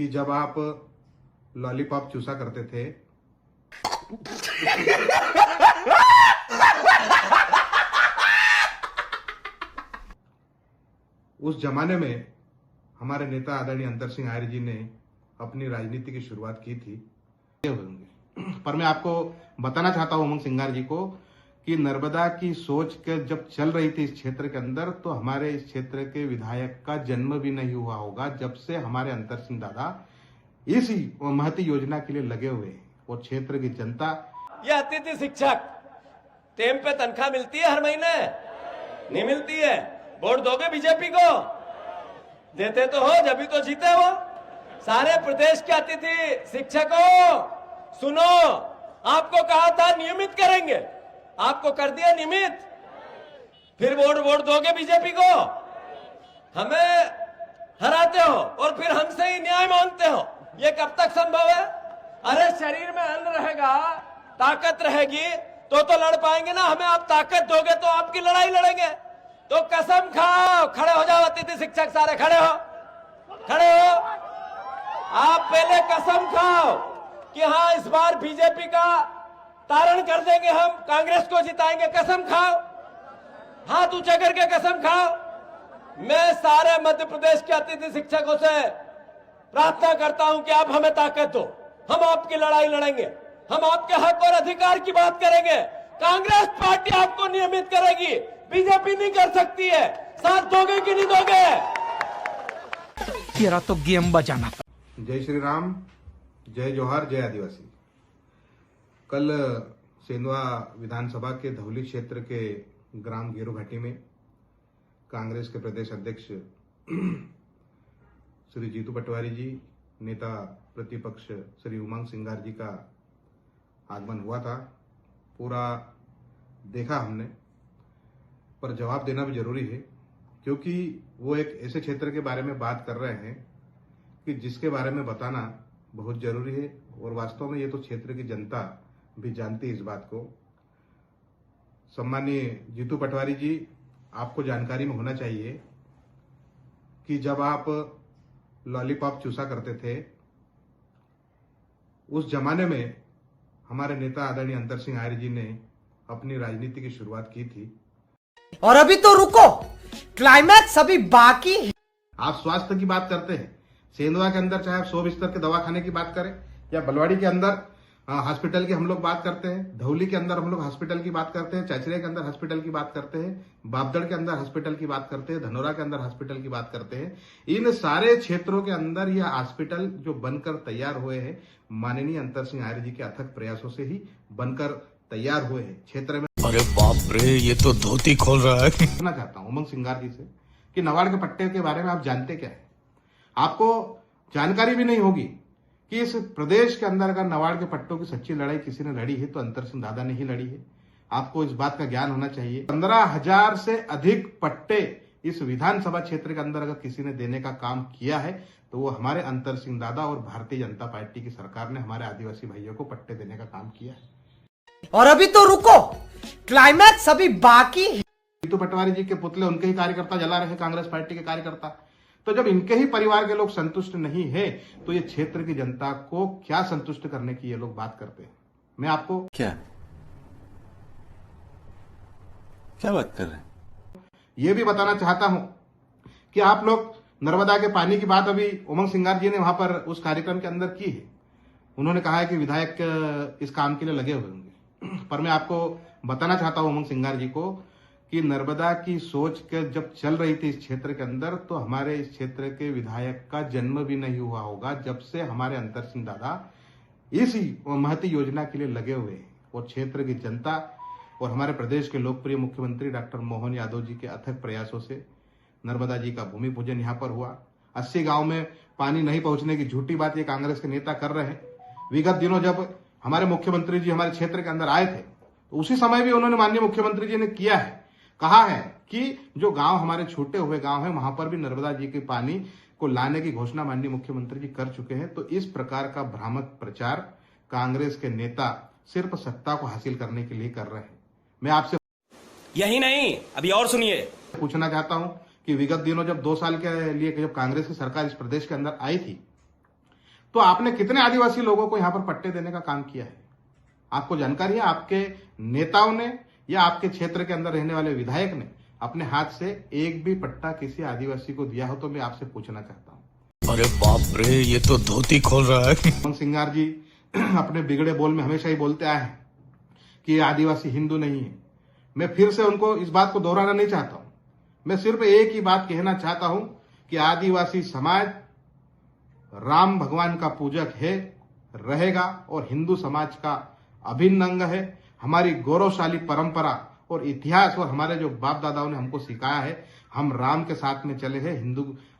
कि जब आप लॉलीपॉप चूसा करते थे उस जमाने में हमारे नेता आदरणीय अंतर सिंह आर्य जी ने अपनी राजनीति की शुरुआत की थी। पर मैं आपको बताना चाहता हूं उमंग सिंगार जी को कि नर्मदा की सोच के जब चल रही थी इस क्षेत्र के अंदर, तो हमारे इस क्षेत्र के विधायक का जन्म भी नहीं हुआ होगा जब से हमारे अंतर सिंह दादा इस महती योजना के लिए लगे हुए हैं। वो क्षेत्र की जनता, ये अतिथि शिक्षक टेम पे तनख्वाह मिलती है हर महीने? नहीं मिलती है। वोट दोगे बीजेपी को? देते तो हो, जब भी तो जीते हो। सारे प्रदेश के अतिथि शिक्षकों सुनो, आपको कहा था नियमित करेंगे, आपको कर दिया नियमित, फिर वोट दोगे बीजेपी को? हमें हराते हो और फिर हमसे ही न्याय मांगते हो, ये कब तक संभव है? अरे शरीर में अन्न रहेगा, ताकत रहेगी तो लड़ पाएंगे ना। हमें आप ताकत दोगे तो आपकी लड़ाई लड़ेंगे। तो कसम खाओ, खड़े हो जाओ अतिथि शिक्षक सारे, खड़े हो, खड़े हो। आप पहले कसम खाओ कि हाँ इस बार बीजेपी का तारण कर देंगे, हम कांग्रेस को जिताएंगे। कसम खाओ, हाथ ऊंचा करके कसम खाओ। मैं सारे मध्य प्रदेश के अतिथि शिक्षकों से प्रार्थना करता हूं कि आप हमें ताकत दो, हम आपकी लड़ाई लड़ेंगे, हम आपके हक और अधिकार की बात करेंगे। कांग्रेस पार्टी आपको नियमित करेगी, बीजेपी नहीं कर सकती है। साथ दोगे कि नहीं दोगे? तेरा तो गेम बजाना। जय श्री राम, जय जोहार, जय आदिवासी। कल सेंधवा विधानसभा के धौली क्षेत्र के ग्राम गेरू घाटी में कांग्रेस के प्रदेश अध्यक्ष श्री जीतू पटवारी जी, नेता प्रतिपक्ष श्री उमंग सिंगार जी का आगमन हुआ था। पूरा देखा हमने, पर जवाब देना भी जरूरी है क्योंकि वो एक ऐसे क्षेत्र के बारे में बात कर रहे हैं कि जिसके बारे में बताना बहुत जरूरी है। और वास्तव में ये तो क्षेत्र की जनता भी जानती है इस बात को। सम्माननीय जीतू पटवारी जी, आपको जानकारी में होना चाहिए कि जब आप लॉलीपॉप चूसा करते थे उस जमाने में हमारे नेता आदरणीय अंतर सिंह आर्य जी ने अपनी राजनीति की शुरुआत की थी। और अभी तो रुको, क्लाइमैक्स अभी बाकी है। आप स्वास्थ्य की बात करते हैं, सेंधवा के अंदर चाहे आप 100 बिस्तर के दवाखाने की बात करें या बलवाड़ी के अंदर हॉस्पिटल की हम लोग बात करते हैं, धौली के अंदर हम लोग हॉस्पिटल की बात करते हैं, चचरे के अंदर हॉस्पिटल की बात करते हैं, बापदड़ के अंदर हॉस्पिटल की बात करते हैं, धनोरा के अंदर हॉस्पिटल की बात करते हैं। इन सारे क्षेत्रों के अंदर यह हॉस्पिटल जो बनकर तैयार हुए हैं माननीय अंतर सिंह आर्य जी के अथक प्रयासों से ही बनकर तैयार हुए हैं। क्षेत्र में अरे बाप रे, ये तो धोती खोल रहा है। पूछना चाहता हूं उमंग सिंगार जी से कि नवाड़ के पट्टे के बारे में आप जानते क्या है? आपको जानकारी भी नहीं होगी कि इस प्रदेश के अंदर अगर नवाड़ के पट्टों की सच्ची लड़ाई किसी ने लड़ी है तो अंतर सिंह दादा ने ही लड़ी है। आपको इस बात का ज्ञान होना चाहिए। 15,000 से अधिक पट्टे इस विधानसभा क्षेत्र के अंदर अगर किसी ने देने का काम किया है तो वो हमारे अंतर सिंह दादा और भारतीय जनता पार्टी की सरकार ने हमारे आदिवासी भाइयों को पट्टे देने का काम किया है। और अभी तो रुको, क्लाइमैक्स अभी बाकी है। जीतू पटवारी जी के पुतले उनके ही कार्यकर्ता जला रहे, कांग्रेस पार्टी के कार्यकर्ता। तो जब इनके ही परिवार के लोग संतुष्ट नहीं है तो ये क्षेत्र की जनता को क्या संतुष्ट करने की ये लोग बात करते हैं? मैं आपको क्या बात कर रहे हैं? ये भी बताना चाहता हूं कि आप लोग नर्मदा के पानी की बात अभी उमंग सिंगार जी ने वहां पर उस कार्यक्रम के अंदर की है। उन्होंने कहा है कि विधायक इस काम के लिए लगे हुए होंगे, पर मैं आपको बताना चाहता हूं उमंग सिंगार जी को कि नर्मदा की सोच के जब चल रही थी इस क्षेत्र के अंदर, तो हमारे इस क्षेत्र के विधायक का जन्म भी नहीं हुआ होगा जब से हमारे अंतर सिंह दादा इस महती योजना के लिए लगे हुए हैं। और क्षेत्र की जनता और हमारे प्रदेश के लोकप्रिय मुख्यमंत्री डॉक्टर मोहन यादव जी के अथक प्रयासों से नर्मदा जी का भूमि पूजन यहाँ पर हुआ। 80 गांव में पानी नहीं पहुंचने की झूठी बात ये कांग्रेस के नेता कर रहे हैं। विगत दिनों जब हमारे मुख्यमंत्री जी हमारे क्षेत्र के अंदर आए थे तो उसी समय भी उन्होंने माननीय मुख्यमंत्री जी ने किया है, कहा है कि जो गांव हमारे छूटे हुए गांव हैं वहां पर भी नर्मदा जी के पानी को लाने की घोषणा माननीय मुख्यमंत्री जी कर चुके हैं। तो इस प्रकार का भ्रामक प्रचार कांग्रेस के नेता सिर्फ सत्ता को हासिल करने के लिए कर रहे हैं। मैं आपसे यही नहीं, अभी और सुनिए। पूछना चाहता हूं कि विगत दिनों जब 2 साल के लिए जब कांग्रेस की सरकार इस प्रदेश के अंदर आई थी तो आपने कितने आदिवासी लोगों को यहां पर पट्टे देने का काम किया है? आपको जानकारी है? आपके नेताओं ने या आपके क्षेत्र के अंदर रहने वाले विधायक ने अपने हाथ से एक भी पट्टा किसी आदिवासी को दिया हो? तो मैं आपसे पूछना चाहता हूं। अरे बाप रे, ये तो धोती खोल रहा है। उमंग सिंगार जी अपने बिगड़े बोल में हमेशा ही बोलते आए हैं कि ये आदिवासी हिंदू नहीं है। मैं फिर से उनको इस बात को दोहराना नहीं चाहता हूं। मैं सिर्फ एक ही बात कहना चाहता हूं कि आदिवासी समाज राम भगवान का पूजक है, रहेगा और हिंदू समाज का अभिन्न अंग है। हमारी गौरवशाली परंपरा और इतिहास और हमारे जो बाप दादाओं ने हमको सिखाया है, हम राम के साथ में चले हैं,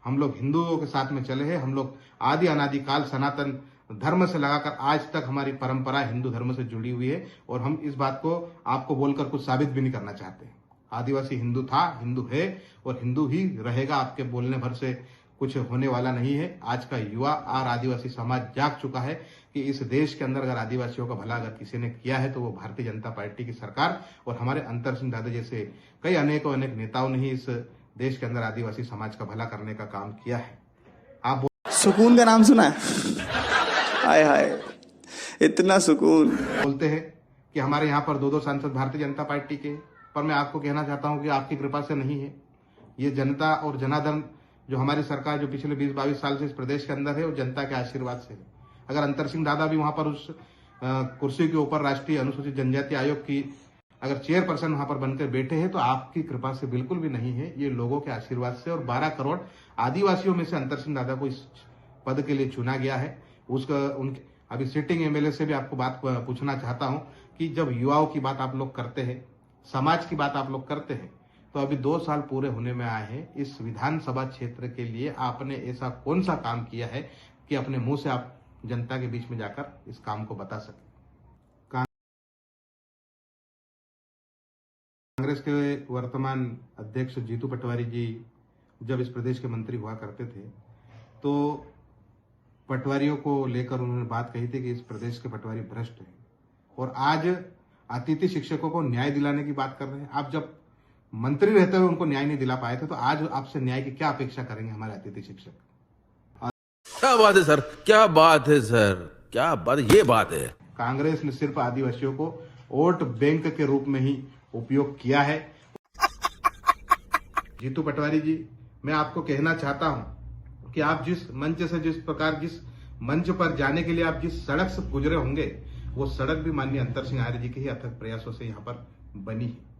हम लोग हिंदुओं के साथ में चले हैं। हम लोग आदि अनादिकाल सनातन धर्म से लगाकर आज तक हमारी परंपरा हिंदू धर्म से जुड़ी हुई है और हम इस बात को आपको बोलकर कुछ साबित भी नहीं करना चाहते। आदिवासी हिंदू था, हिंदू है और हिंदू ही रहेगा। आपके बोलने भर से कुछ होने वाला नहीं है। आज का युवा और आदिवासी समाज जाग चुका है कि इस देश के अंदर अगर आदिवासियों का भला अगर किसी ने किया है तो वो भारतीय जनता पार्टी की सरकार और हमारे अंतर सिंह दादा जैसे कई अनेक नेताओं ने ही इस देश के अंदर आदिवासी समाज का भला करने का काम किया है। आप सुकून का नाम सुना है? हाय हाय, इतना सुकून। बोलते हैं कि हमारे यहाँ पर 2-2 सांसद भारतीय जनता पार्टी के, पर मैं आपको कहना चाहता हूं कि आपकी कृपा से नहीं है। ये जनता और जनार्दन जो हमारी सरकार जो पिछले 20-22 साल से इस प्रदेश के अंदर है वो जनता के आशीर्वाद से है। अगर अंतर सिंह दादा भी वहां पर उस कुर्सी के ऊपर राष्ट्रीय अनुसूचित जनजाति आयोग की अगर चेयरपर्सन वहां पर बनकर बैठे हैं तो आपकी कृपा से बिल्कुल भी नहीं है, ये लोगों के आशीर्वाद से। और 12 करोड़ आदिवासियों में से अंतर सिंह दादा को इस पद के लिए चुना गया है। उनके अभी सिटिंग एमएलए से भी आपको बात पूछना चाहता हूं कि जब युवाओं की बात आप लोग करते हैं, समाज की बात आप लोग करते हैं, तो अभी 2 साल पूरे होने में आए हैं। इस विधानसभा क्षेत्र के लिए आपने ऐसा कौन सा काम किया है कि अपने मुंह से आप जनता के बीच में जाकर इस काम को बता सके? कांग्रेस के वर्तमान अध्यक्ष जीतू पटवारी जी जब इस प्रदेश के मंत्री हुआ करते थे तो पटवारियों को लेकर उन्होंने बात कही थी कि इस प्रदेश के पटवारी भ्रष्ट हैं और आज अतिथि शिक्षकों को न्याय दिलाने की बात कर रहे हैं। आप जब मंत्री रहते हुए उनको न्याय नहीं दिला पाए थे तो आज आपसे न्याय की क्या अपेक्षा करेंगे हमारे अतिथि शिक्षक? क्या बात है सर, क्या बात है सर, क्या बात, ये बात है। कांग्रेस ने सिर्फ आदिवासियों को वोट बैंक के रूप में ही उपयोग किया है। जीतू पटवारी जी, मैं आपको कहना चाहता हूं कि आप जिस मंच से जिस मंच पर जाने के लिए आप जिस सड़क से गुजरे होंगे वो सड़क भी माननीय अंतर सिंह आर्य जी के ही अथक प्रयासों से यहाँ पर बनी है।